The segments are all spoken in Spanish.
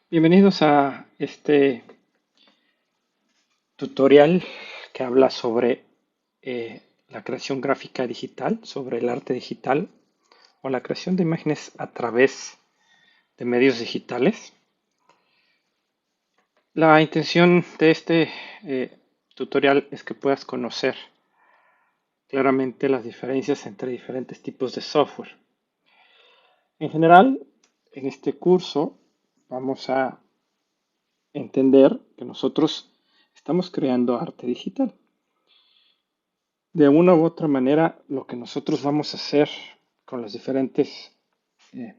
Bienvenidos a este tutorial que habla sobre la creación gráfica digital, sobre el arte digital o la creación de imágenes a través de medios digitales. La intención de este tutorial es que puedas conocer claramente las diferencias entre diferentes tipos de software. En general, en este curso vamos a entender que nosotros estamos creando arte digital. De una u otra manera, lo que nosotros vamos a hacer con los diferentes eh,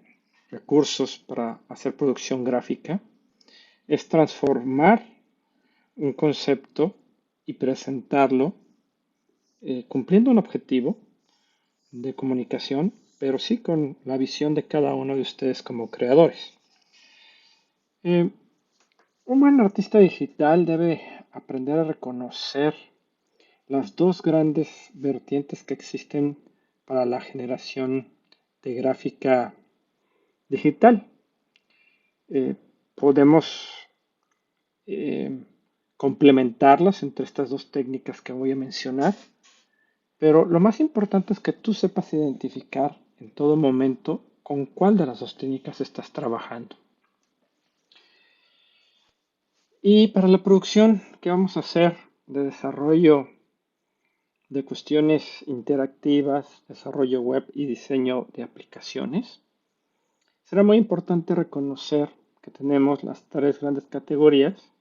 recursos para hacer producción gráfica es transformar un concepto y presentarlo cumpliendo un objetivo de comunicación, pero sí con la visión de cada uno de ustedes como creadores. Eh, un buen artista digital debe aprender a reconocer las dos grandes vertientes que existen para la generación de gráfica digital. Eh, Podemos eh, complementarlas entre estas dos técnicas que voy a mencionar, pero lo más importante es que tú sepas identificar en todo momento con cuál de las dos técnicas estás trabajando. Y para la producción que vamos a hacer de desarrollo de cuestiones interactivas, desarrollo web y diseño de aplicaciones, será muy importante reconocer que tenemos las tres grandes categorías,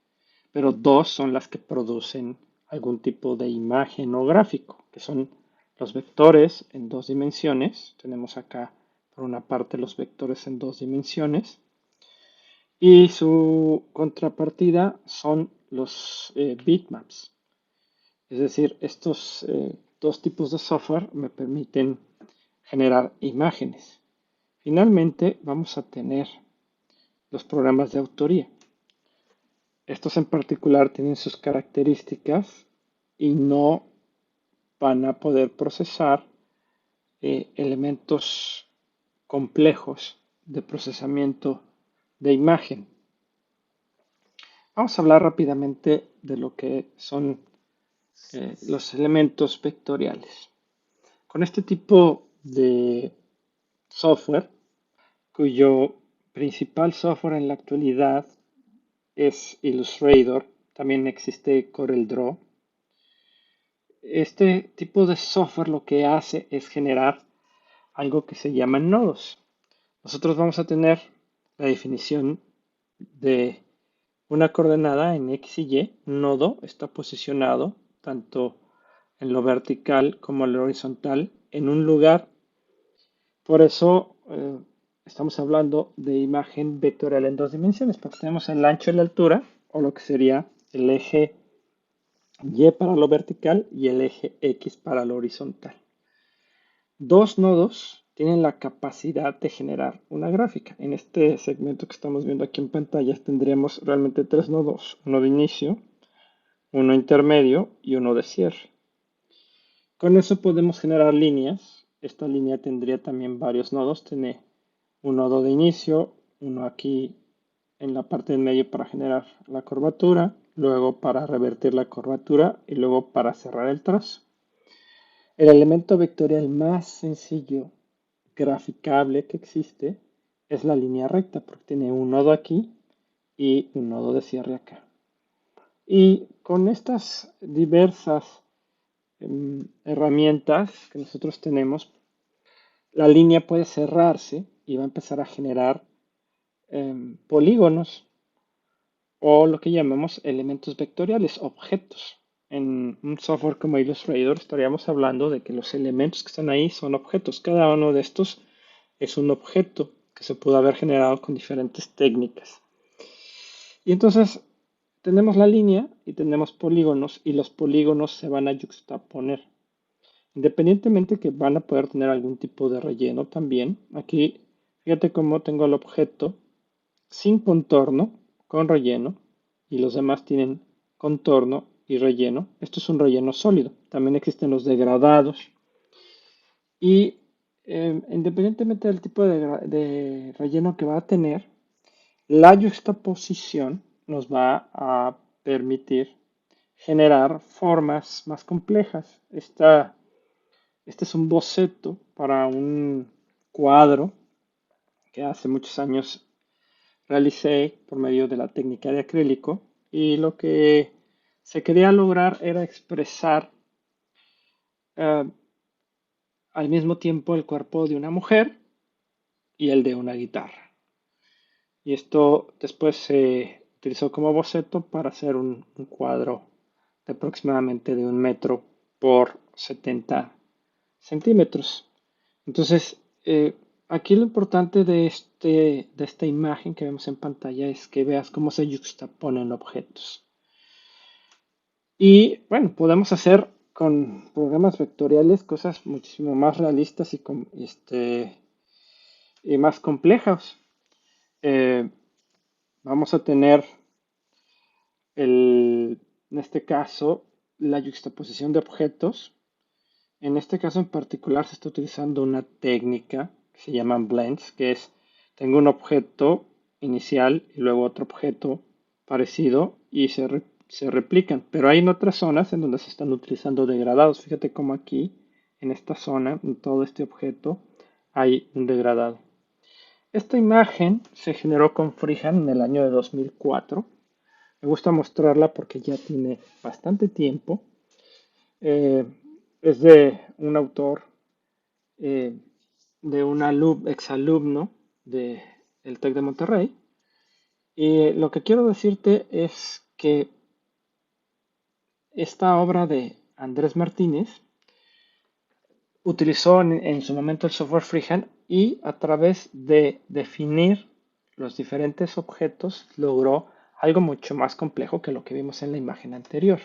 pero dos son las que producen algún tipo de imagen o gráfico, que son los vectores en dos dimensiones. Tenemos acá por una parte los vectores en dos dimensiones y su contrapartida son los bitmaps. Es decir, estos dos tipos de software me permiten generar imágenes. Finalmente, vamos a tener los programas de autoría. Estos en particular tienen sus características y no van a poder procesar elementos complejos de procesamiento de imagen. Vamos a hablar rápidamente de lo que son los elementos vectoriales. Con este tipo de software, cuyo principal software en la actualidad es Illustrator, también existe CorelDRAW. Este tipo de software lo que hace es generar algo que se llaman nodos. Nosotros vamos a tener la definición de una coordenada en X y Y. Un nodo está posicionado tanto en lo vertical como en lo horizontal en un lugar. Por eso estamos hablando de imagen vectorial en dos dimensiones, porque tenemos el ancho y la altura, o lo que sería el eje Y para lo vertical y el eje X para lo horizontal. Dos nodos tienen la capacidad de generar una gráfica. En este segmento que estamos viendo aquí en pantalla tendríamos realmente tres nodos, uno de inicio, uno intermedio y uno de cierre. Con eso podemos generar líneas. Esta línea tendría también varios nodos. Tiene un nodo de inicio, uno aquí en la parte del medio para generar la curvatura, luego para revertir la curvatura y luego para cerrar el trazo. El elemento vectorial más sencillo graficable que existe es la línea recta, porque tiene un nodo aquí y un nodo de cierre acá. Y con estas diversas herramientas que nosotros tenemos, la línea puede cerrarse y va a empezar a generar polígonos o lo que llamamos elementos vectoriales, objetos. En un software como Illustrator estaríamos hablando de que los elementos que están ahí son objetos. Cada uno de estos es un objeto que se pudo haber generado con diferentes técnicas. Y entonces tenemos la línea y tenemos polígonos y los polígonos se van a juxtaponer. Independientemente que van a poder tener algún tipo de relleno también. Aquí fíjate cómo tengo el objeto sin contorno, con relleno, y los demás tienen contorno y relleno. Esto es un relleno sólido. También existen los degradados. Y independientemente del tipo de relleno que va a tener, La yuxtaposición nos va a permitir generar formas más complejas. Este es un boceto para un cuadro que hace muchos años realicé por medio de la técnica de acrílico y lo que se quería lograr era expresar eh, al mismo tiempo el cuerpo de una mujer y el de una guitarra. Y esto después se utilizó como boceto para hacer un cuadro de aproximadamente de 1 metro por 70 centímetros. Entonces, aquí lo importante de esta imagen que vemos en pantalla es que veas cómo se yuxtaponen objetos. Y bueno, podemos hacer con programas vectoriales cosas muchísimo más realistas y más complejas. Eh, Vamos a tener en este caso la yuxtaposición de objetos. En este caso en particular se está utilizando una técnica que se llama blends, que es, tengo un objeto inicial y luego otro objeto parecido y se replican, pero hay en otras zonas en donde se están utilizando degradados. Fíjate cómo aquí, en esta zona, en todo este objeto, hay un degradado. Esta imagen se generó con Freehand en el año de 2004. Me gusta mostrarla porque ya tiene bastante tiempo. Eh, es de un autor, eh, de un exalumno del TEC de Monterrey. Y lo que quiero decirte es que esta obra de Andrés Martínez utilizó en su momento el software Freehand y a través de definir los diferentes objetos logró algo mucho más complejo que lo que vimos en la imagen anterior.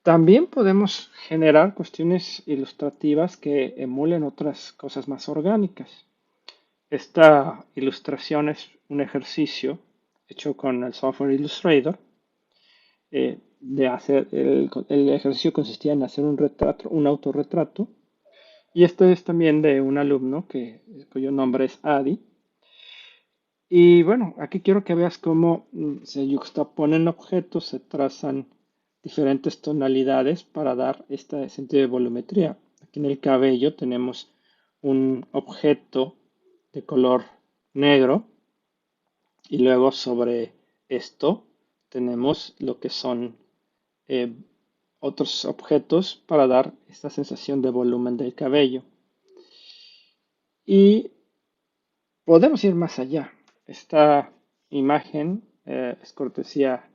También podemos generar cuestiones ilustrativas que emulen otras cosas más orgánicas. Esta ilustración es un ejercicio hecho con el software Illustrator. El ejercicio consistía en hacer un retrato, un autorretrato. Y este es también de un alumno cuyo nombre es Adi. Y bueno, aquí quiero que veas cómo se yuxtaponen objetos, se trazan diferentes tonalidades para dar este sentido de volumetría. Aquí en el cabello tenemos un objeto de color negro y luego sobre esto tenemos lo que son eh, otros objetos para dar esta sensación de volumen del cabello. Y podemos ir más allá. Esta imagen es cortesía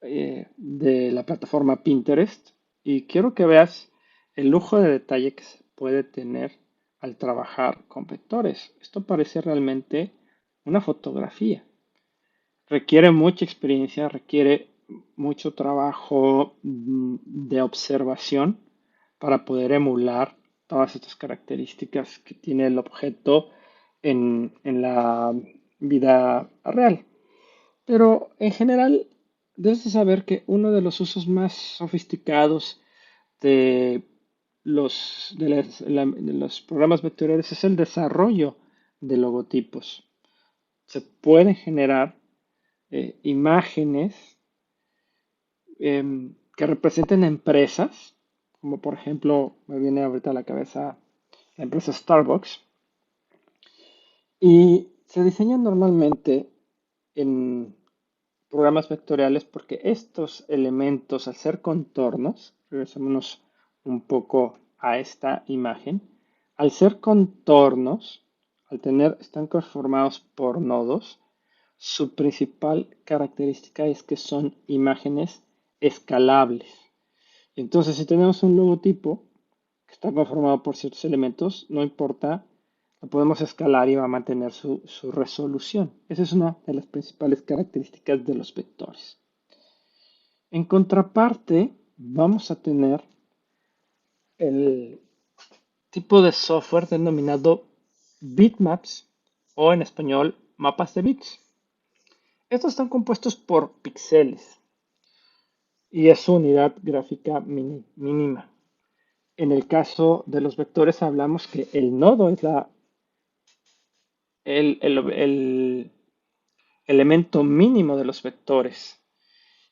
de la plataforma Pinterest y quiero que veas el lujo de detalle que se puede tener al trabajar con vectores. Esto parece realmente una fotografía. Requiere mucha experiencia, requiere mucho trabajo de observación para poder emular todas estas características que tiene el objeto en la vida real. Pero en general, debes de saber que uno de los usos más sofisticados de de los programas vectoriales es el desarrollo de logotipos. Se pueden generar imágenes que representen empresas, como por ejemplo, me viene ahorita a la cabeza la empresa Starbucks, y se diseñan normalmente en programas vectoriales porque estos elementos, al ser contornos, regresémonos un poco a esta imagen, al ser contornos, están conformados por nodos, su principal característica es que son imágenes escalables. Entonces, si tenemos un logotipo que está conformado por ciertos elementos, no importa, lo podemos escalar y va a mantener su resolución. Esa es una de las principales características de los vectores. En contraparte, vamos a tener el tipo de software denominado bitmaps o en español mapas de bits. Estos están compuestos por píxeles y es su unidad gráfica mínima. En el caso de los vectores hablamos que el nodo es el elemento mínimo de los vectores.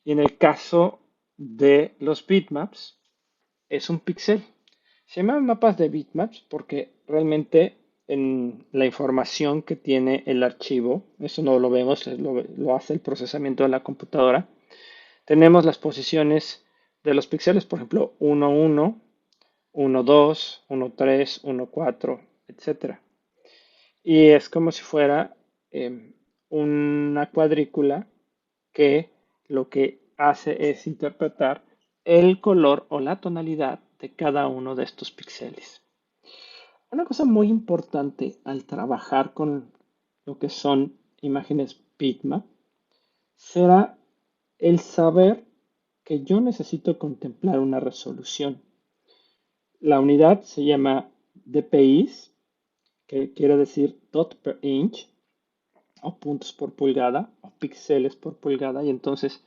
Y en el caso de los bitmaps, es un píxel. Se llaman mapas de bitmaps porque realmente en la información que tiene el archivo, eso no lo vemos, lo hace el procesamiento de la computadora, tenemos las posiciones de los píxeles, por ejemplo, 1, 1, 1, 2, 1, 3, 1, 4, etcétera. Y es como si fuera una cuadrícula que lo que hace es interpretar el color o la tonalidad de cada uno de estos píxeles. Una cosa muy importante al trabajar con lo que son imágenes bitmap será el saber que yo necesito contemplar una resolución. La unidad se llama dpi, que quiere decir dot per inch, o puntos por pulgada, o píxeles por pulgada, y entonces,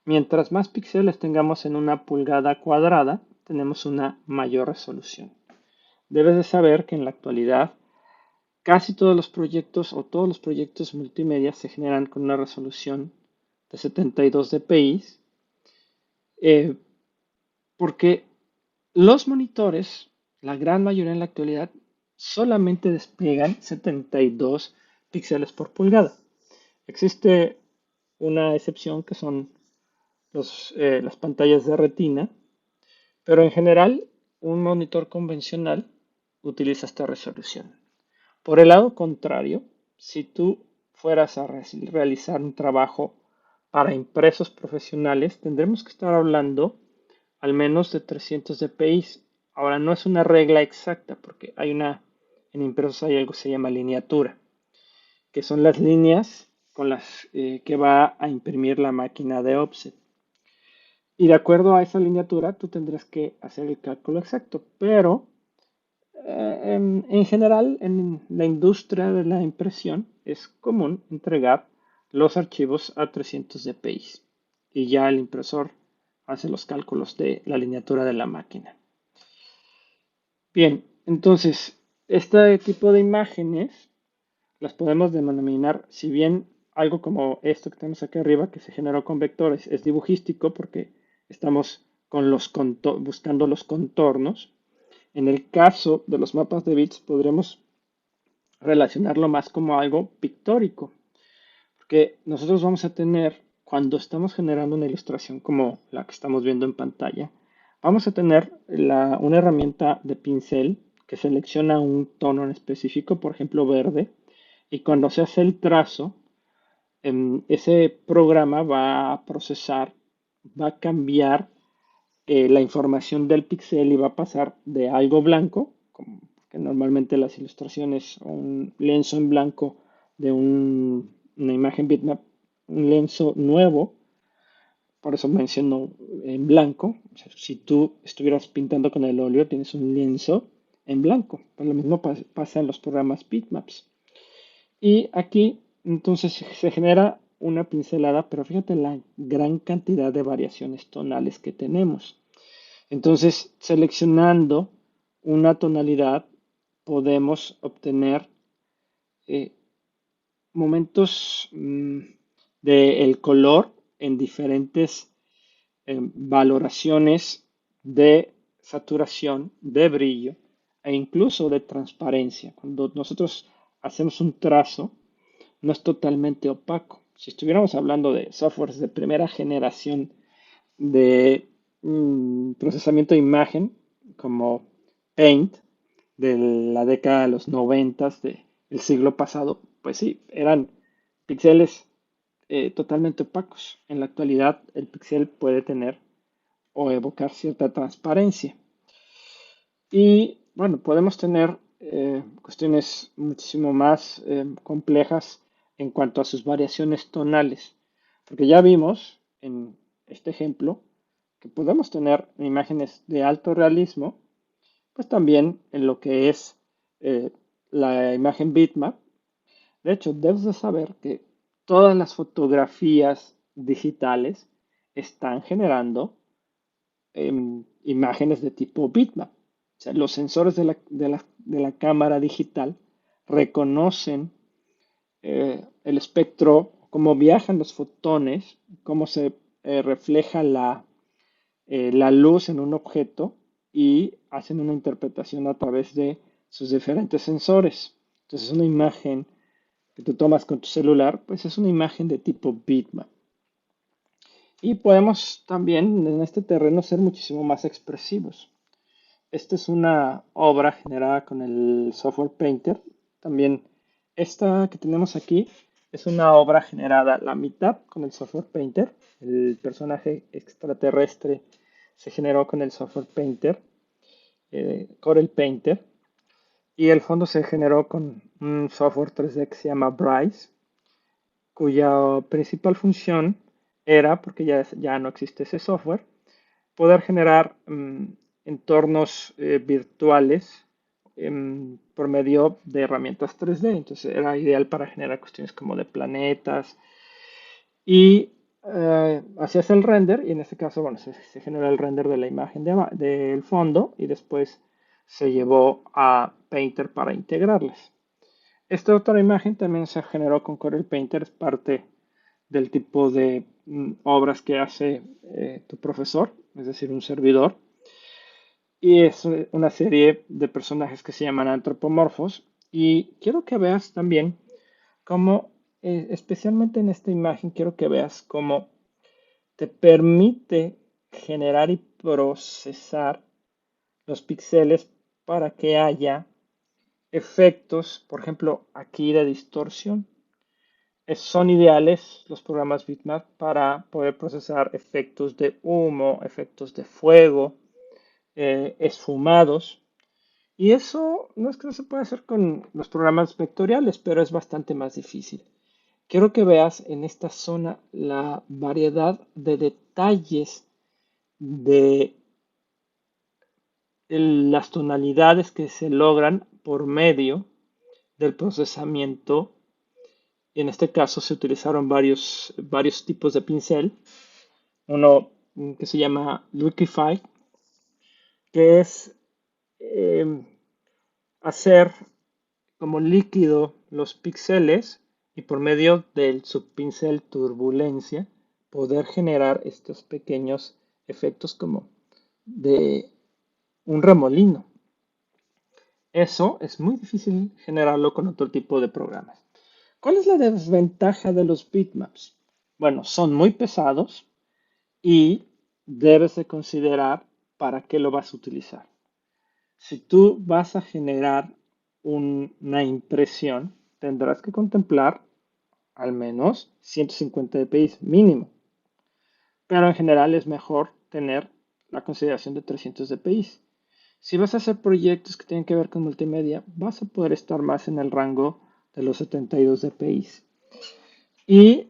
mientras más píxeles tengamos en una pulgada cuadrada, tenemos una mayor resolución. Debes de saber que en la actualidad casi todos los proyectos o todos los proyectos multimedia se generan con una resolución de 72 dpi, eh, porque los monitores, la gran mayoría en la actualidad, solamente despliegan 72 píxeles por pulgada. Existe una excepción que son las pantallas de retina, pero en general un monitor convencional utiliza esta resolución. Por el lado contrario, si tú fueras a realizar un trabajo para impresos profesionales, tendremos que estar hablando al menos de 300 dpi. Ahora, no es una regla exacta porque en impresos hay algo que se llama lineatura, que son las líneas con las que va a imprimir la máquina de offset. Y de acuerdo a esa lineatura, tú tendrás que hacer el cálculo exacto, pero en general, en la industria de la impresión es común entregar los archivos a 300 dpi y ya el impresor hace los cálculos de la lineatura de la máquina. Bien, entonces, este tipo de imágenes las podemos denominar, si bien algo como esto que tenemos aquí arriba, que se generó con vectores, es dibujístico porque estamos buscando los contornos. En el caso de los mapas de bits podremos relacionarlo más como algo pictórico, porque nosotros vamos a tener, cuando estamos generando una ilustración como la que estamos viendo en pantalla, vamos a tener una herramienta de pincel que selecciona un tono en específico, por ejemplo verde, y cuando se hace el trazo, ese programa va a procesar, va a cambiar la información del píxel y va a pasar de algo blanco, como que normalmente las ilustraciones o un lienzo en blanco de una imagen bitmap, un lienzo nuevo, por eso menciono en blanco. O sea, si tú estuvieras pintando con el óleo, tienes un lienzo en blanco. Pues lo mismo pasa en los programas bitmaps. Y aquí entonces se genera una pincelada, pero fíjate la gran cantidad de variaciones tonales que tenemos. Entonces, seleccionando una tonalidad, podemos obtener eh, momentos del color en diferentes valoraciones de saturación, de brillo e incluso de transparencia. Cuando nosotros hacemos un trazo, no es totalmente opaco. Si estuviéramos hablando de softwares de primera generación de procesamiento de imagen, como Paint, de la década de los 90 del siglo pasado, pues sí, eran píxeles totalmente opacos. En la actualidad, el píxel puede tener o evocar cierta transparencia. Y bueno, podemos tener cuestiones muchísimo más complejas en cuanto a sus variaciones tonales, porque ya vimos en este ejemplo que podemos tener imágenes de alto realismo, pues también en lo que es la imagen bitmap. De hecho, debes de saber que todas las fotografías digitales están generando imágenes de tipo bitmap. O sea, los sensores de la cámara digital reconocen el espectro cómo viajan los fotones, cómo se refleja la luz en un objeto y hacen una interpretación a través de sus diferentes sensores. Entonces, una imagen que tú tomas con tu celular, pues es una imagen de tipo bitmap. Y podemos también en este terreno ser muchísimo más expresivos. Esta es una obra generada con el software Painter. También esta que tenemos aquí es una obra generada la mitad con el software Painter. El personaje extraterrestre se generó con el software Painter, Corel Painter. Y el fondo se generó con un software 3D que se llama Bryce, cuya principal función era, porque ya no existe ese software, poder generar entornos virtuales por medio de herramientas 3D. Entonces era ideal para generar cuestiones como de planetas y hacías el render y en este caso, bueno, se genera el render de la imagen del fondo y después se llevó a Painter para integrarlas. Esta otra imagen también se generó con Corel Painter, es parte del tipo de obras que hace tu profesor, es decir, un servidor. Y es una serie de personajes que se llaman antropomorfos. Y quiero que veas también cómo, especialmente en esta imagen, quiero que veas cómo te permite generar y procesar los píxeles para que haya efectos, por ejemplo, aquí de distorsión. Son ideales los programas bitmap para poder procesar efectos de humo, efectos de fuego, esfumados. Y eso no es que no se pueda hacer con los programas vectoriales, pero es bastante más difícil. Quiero que veas en esta zona la variedad de detalles de las tonalidades que se logran por medio del procesamiento. Y en este caso se utilizaron varios tipos de pincel. Uno que se llama Liquify, que es eh, hacer como líquido los píxeles y por medio del subpincel turbulencia poder generar estos pequeños efectos como de un remolino. Eso es muy difícil generarlo con otro tipo de programas. ¿Cuál es la desventaja de los bitmaps? Bueno, son muy pesados y debes de considerar para qué lo vas a utilizar. Si tú vas a generar una impresión, tendrás que contemplar al menos 150 dpi mínimo, pero en general es mejor tener la consideración de 300 dpi. Si vas a hacer proyectos que tienen que ver con multimedia, vas a poder estar más en el rango de los 72 dpi. Y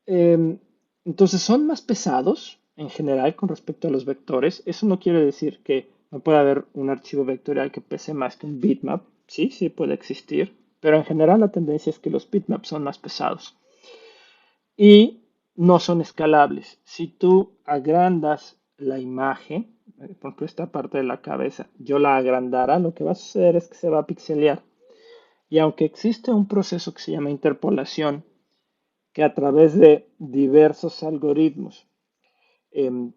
entonces son más pesados en general con respecto a los vectores. Eso no quiere decir que no pueda haber un archivo vectorial que pese más que un bitmap. Sí, sí puede existir, pero en general la tendencia es que los bitmaps son más pesados y no son escalables. Si tú agrandas la imagen, por ejemplo esta parte de la cabeza, yo la agrandara, lo que va a suceder es que se va a pixelear. Y aunque existe un proceso que se llama interpolación, que a través de diversos algoritmos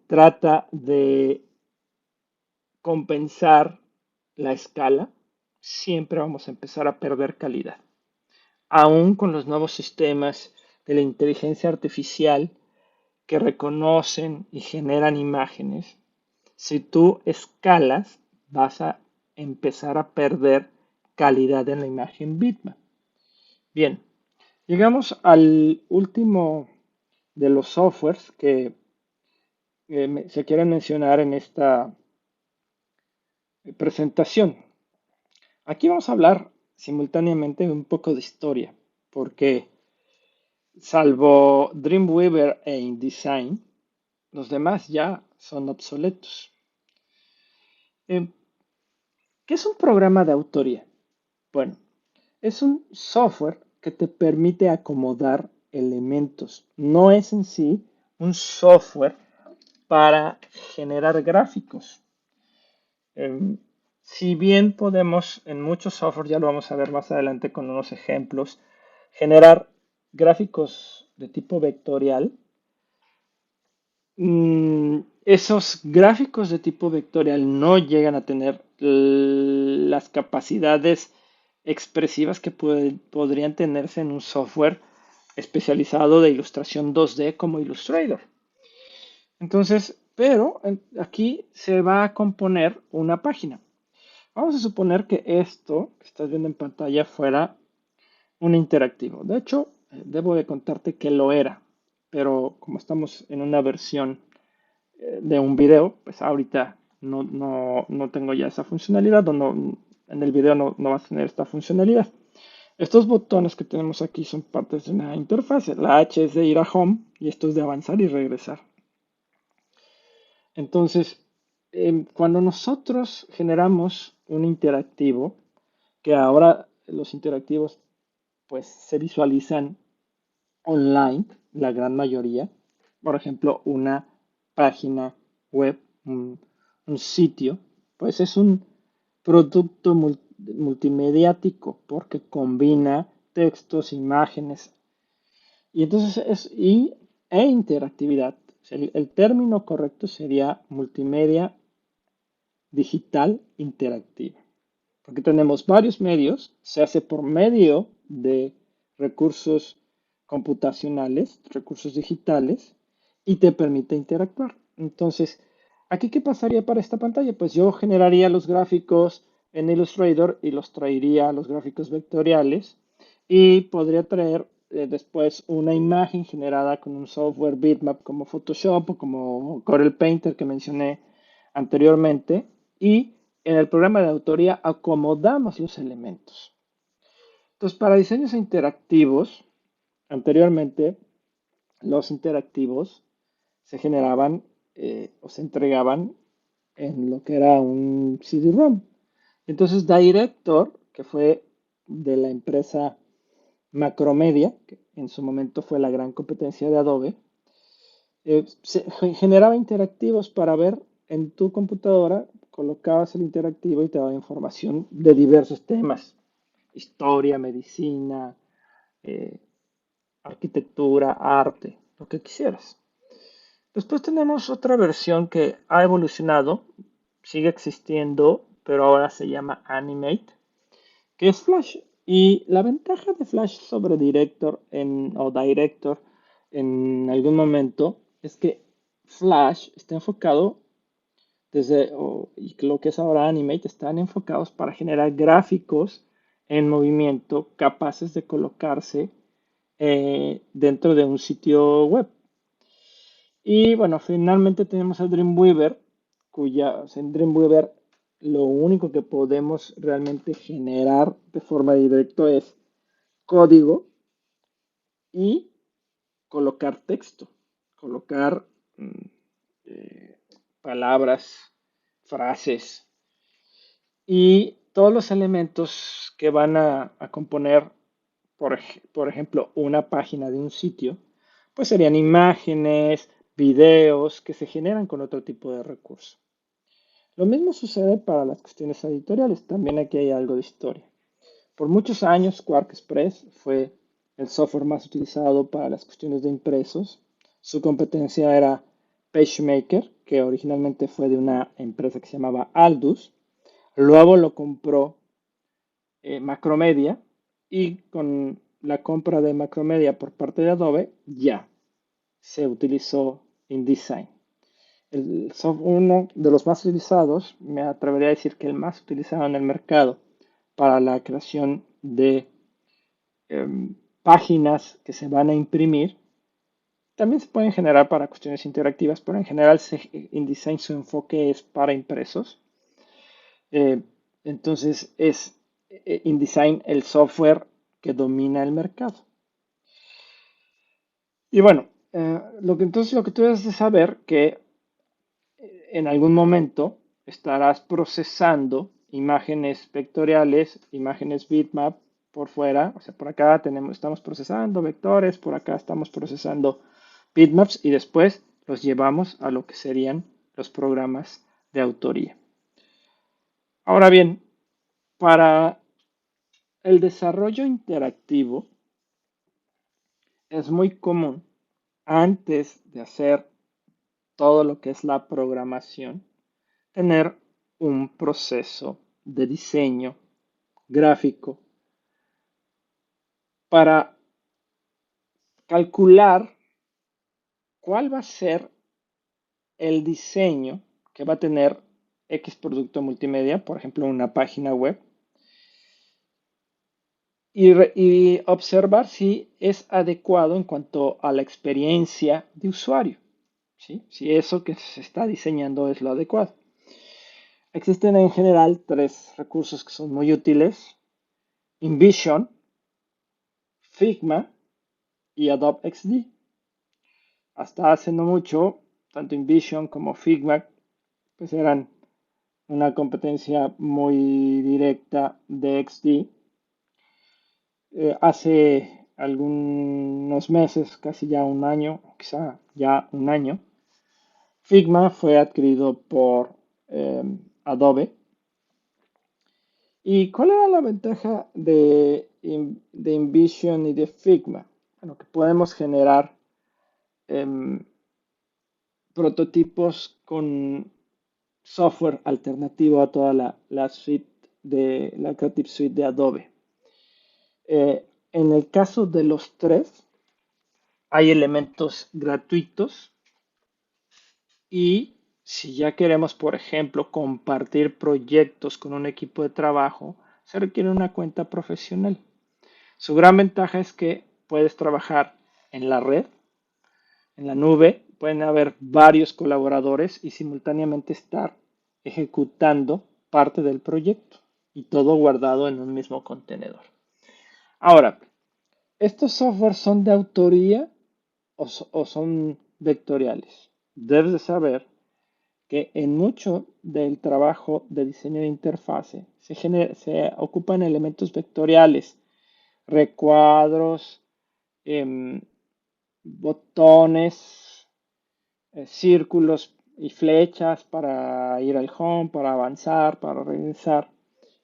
trata de compensar la escala, siempre vamos a empezar a perder calidad. Aún con los nuevos sistemas de la inteligencia artificial que reconocen y generan imágenes, si tú escalas, vas a empezar a perder calidad en la imagen bitmap. Bien, llegamos al último de los softwares que se quieren mencionar en esta presentación. Aquí vamos a hablar simultáneamente un poco de historia, porque salvo Dreamweaver e InDesign, los demás ya son obsoletos. Eh, ¿Qué es un programa de autoría? Bueno, es un software que te permite acomodar elementos. No es en sí un software para generar gráficos. Si bien podemos en muchos software, ya lo vamos a ver más adelante con unos ejemplos, generar gráficos de tipo vectorial, esos gráficos de tipo vectorial no llegan a tener las capacidades expresivas que podrían tenerse en un software especializado de ilustración 2D como Illustrator. Entonces, pero aquí se va a componer una página. Vamos a suponer que esto que estás viendo en pantalla fuera un interactivo. De hecho, debo de contarte que lo era, pero como estamos en una versión de un video, pues ahorita no tengo ya esa funcionalidad, o no, en el video no va a tener esta funcionalidad. Estos botones que tenemos aquí son partes de una interfase. La H es de ir a Home y esto es de avanzar y regresar. Entonces, cuando nosotros generamos un interactivo, que ahora los interactivos pues se visualizan online, la gran mayoría, por ejemplo, una página web, un sitio, pues es un producto multimediático porque combina textos, imágenes y entonces e interactividad. El término correcto sería multimedia digital interactiva, porque tenemos varios medios, se hace por medio de recursos computacionales, recursos digitales, y te permite interactuar. Entonces, ¿aquí qué pasaría para esta pantalla? Pues yo generaría los gráficos en Illustrator y los traería a los gráficos vectoriales y podría traer después una imagen generada con un software bitmap como Photoshop o como Corel Painter que mencioné anteriormente y en el programa de autoría acomodamos los elementos. Entonces, para diseños interactivos, anteriormente los interactivos se generaban o se entregaban en lo que era un CD-ROM. Entonces, Director, que fue de la empresa Macromedia, que en su momento fue la gran competencia de Adobe, generaba interactivos para ver en tu computadora, colocabas el interactivo y te daba información de diversos temas, historia, medicina, eh, arquitectura, arte, lo que quisieras. Después tenemos otra versión que ha evolucionado, sigue existiendo, pero ahora se llama Animate, que es Flash. Y la ventaja de Flash sobre Director en algún momento es que Flash está enfocado y lo que es ahora Animate están enfocados para generar gráficos en movimiento capaces de colocarse dentro de un sitio web. Y bueno, finalmente tenemos a Dreamweaver, en Dreamweaver lo único que podemos realmente generar de forma directa es código y colocar texto, colocar eh, palabras, frases y todos los elementos que van a componer, por ejemplo, una página de un sitio, pues serían imágenes, videos que se generan con otro tipo de recurso. Lo mismo sucede para las cuestiones editoriales, también aquí hay algo de historia. Por muchos años, Quark Express fue el software más utilizado para las cuestiones de impresos. Su competencia era PageMaker, que originalmente fue de una empresa que se llamaba Aldus. Luego lo compró Macromedia y con la compra de Macromedia por parte de Adobe ya se utilizó InDesign. Uno de los más utilizados, me atrevería a decir que el más utilizado en el mercado para la creación de páginas que se van a imprimir. También se pueden generar para cuestiones interactivas, pero en general InDesign su enfoque es para impresos. Eh, entonces es InDesign el software que domina el mercado. Y bueno, lo que tú debes de saber que en algún momento estarás procesando imágenes vectoriales, imágenes bitmap por fuera, o sea, por acá estamos procesando vectores, por acá estamos procesando bitmaps y después los llevamos a lo que serían los programas de autoría. Ahora bien, para el desarrollo interactivo, es muy común antes de hacer todo lo que es la programación, tener un proceso de diseño gráfico para calcular cuál va a ser el diseño que va a tener X producto multimedia, por ejemplo, una página web, y observar si es adecuado en cuanto a la experiencia de usuario, ¿sí? Si eso que se está diseñando es lo adecuado. Existen en general tres recursos que son muy útiles: InVision, Figma y Adobe XD. Hasta hace no mucho, tanto InVision como Figma pues eran una competencia muy directa de XD. Hace algunos meses, casi ya un año, quizá ya un año, Figma fue adquirido por Adobe. ¿Y cuál era la ventaja de InVision y de Figma? Bueno, que podemos generar em, prototipos con software alternativo a toda la suite de la Creative Suite de Adobe. En el caso de los tres, hay elementos gratuitos y si ya queremos, por ejemplo, compartir proyectos con un equipo de trabajo, se requiere una cuenta profesional. Su gran ventaja es que puedes trabajar en la red, en la nube, pueden haber varios colaboradores y simultáneamente estar ejecutando parte del proyecto y todo guardado en un mismo contenedor. Ahora, ¿estos softwares son de autoría o son vectoriales? Debes de saber que en mucho del trabajo de diseño de interfase se ocupan elementos vectoriales, recuadros, em, botones, círculos y flechas para ir al home, para avanzar, para regresar.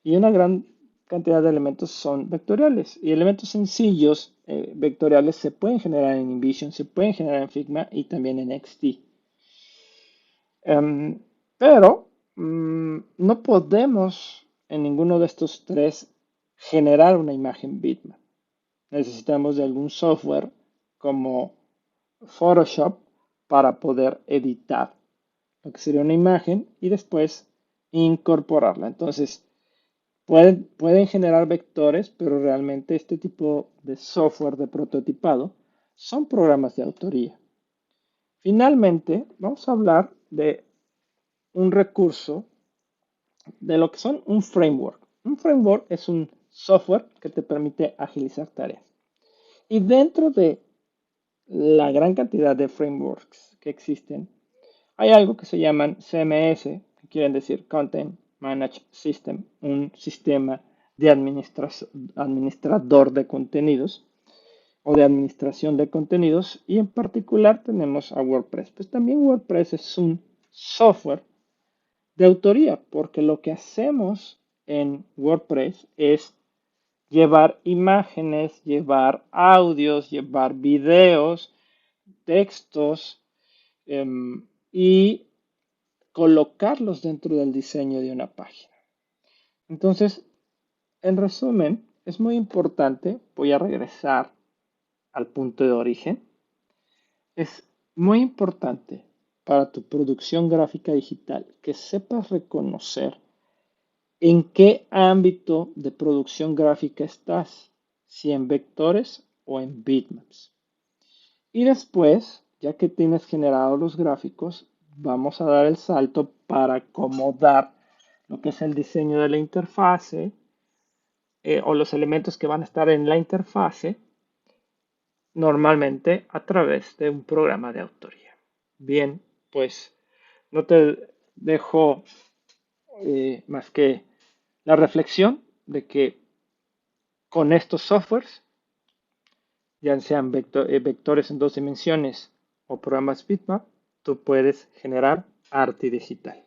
Y una gran cantidad de elementos son vectoriales. Y elementos sencillos vectoriales se pueden generar en InVision, se pueden generar en Figma y también en XD. Pero no podemos en ninguno de estos tres generar una imagen bitmap. Necesitamos de algún software como Photoshop para poder editar lo que sería una imagen y después incorporarla. Entonces, pueden generar vectores, pero realmente este tipo de software de prototipado son programas de autoría. Finalmente, vamos a hablar de un recurso de lo que son un framework. Un framework es un software que te permite agilizar tareas. Y dentro de la gran cantidad de frameworks que existen, hay algo que se llaman CMS, que quieren decir Content Managed System, un sistema de administrador de contenidos o de administración de contenidos, y en particular tenemos a WordPress. Pues también WordPress es un software de autoría, porque lo que hacemos en WordPress es llevar imágenes, llevar audios, llevar videos, textos y colocarlos dentro del diseño de una página. Entonces, en resumen, es muy importante, voy a regresar al punto de origen, es muy importante para tu producción gráfica digital que sepas reconocer en qué ámbito de producción gráfica estás, si en vectores o en bitmaps. Y después, ya que tienes generados los gráficos, vamos a dar el salto para acomodar lo que es el diseño de la interfase o los elementos que van a estar en la interfase, normalmente a través de un programa de autoría. Bien, pues no te dejo más que la reflexión de que con estos softwares, ya sean vectores en dos dimensiones o programas bitmap, tú puedes generar arte digital.